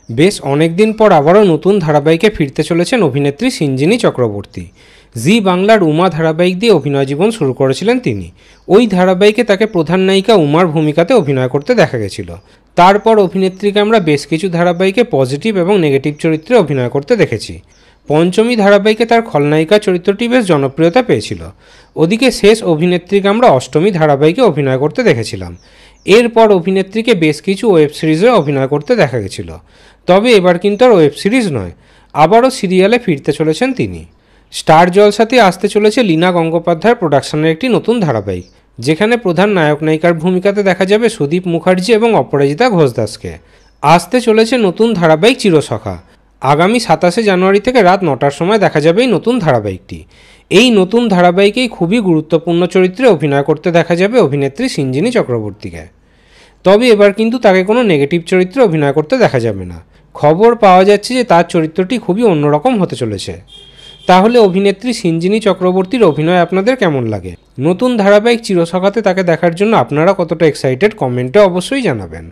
বেশ অনেকদিন পর আবারও নতুন ধারাবাহিকে ফিরতে চলেছেন অভিনেত্রী সিঞ্জিনী চক্রবর্তী। জি বাংলার উমা ধারাবাহিক দিয়ে অভিনয় জীবন শুরু করেছিলেন তিনি। ওই ধারাবাহিকে তাকে প্রধান নায়িকা উমার ভূমিকাতে অভিনয় করতে দেখা গেছিল। তারপর অভিনেত্রীকে আমরা বেশ কিছু ধারাবাহিকে পজিটিভ এবং নেগেটিভ চরিত্রে অভিনয় করতে দেখেছি। পঞ্চমী ধারাবাহিকে তার খলনায়িকা চরিত্রটি বেশ জনপ্রিয়তা পেয়েছিল। ওদিকে শেষ অভিনেত্রীকে আমরা অষ্টমী ধারাবাহিকে অভিনয় করতে দেখেছিলাম। এরপর অভিনেত্রীকে বেশ কিছু ওয়েব সিরিজে অভিনয় করতে দেখা গেছিল। তবে এবার কিন্তু আর ওয়েব সিরিজ নয়, আবারও সিরিয়ালে ফিরতে চলেছেন তিনি। স্টার জলসাতে আসতে চলেছে লীনা গঙ্গোপাধ্যায়ের প্রোডাকশনের একটি নতুন ধারাবাহিক, যেখানে প্রধান নায়ক নায়িকার ভূমিকাতে দেখা যাবে সুদীপ মুখার্জি এবং অপরাজিতা ঘোষ দাসকে। আসতে চলেছে নতুন ধারাবাহিক চিরসখা। আগামী 27 জানুয়ারি থেকে রাত 9টার সময় দেখা যাবে এই নতুন ধারাবাহিকটি। এই নতুন ধারাবাহিকেই খুবই গুরুত্বপূর্ণ চরিত্রে অভিনয় করতে দেখা যাবে অভিনেত্রী সিঞ্জিনী চক্রবর্তীকে। তবে এবার কিন্তু তাকে কোনো নেগেটিভ চরিত্রে অভিনয় করতে দেখা যাবে না। খবর পাওয়া যাচ্ছে যে তার চরিত্রটি খুবই অন্যরকম হতে চলেছে। তাহলে অভিনেত্রী সিঞ্জিনী চক্রবর্তীর অভিনয় আপনাদের কেমন লাগে? নতুন ধারাবাহিক চিরসখাতে তাকে দেখার জন্য আপনারা কতটা এক্সাইটেড কমেন্টে অবশ্যই জানাবেন।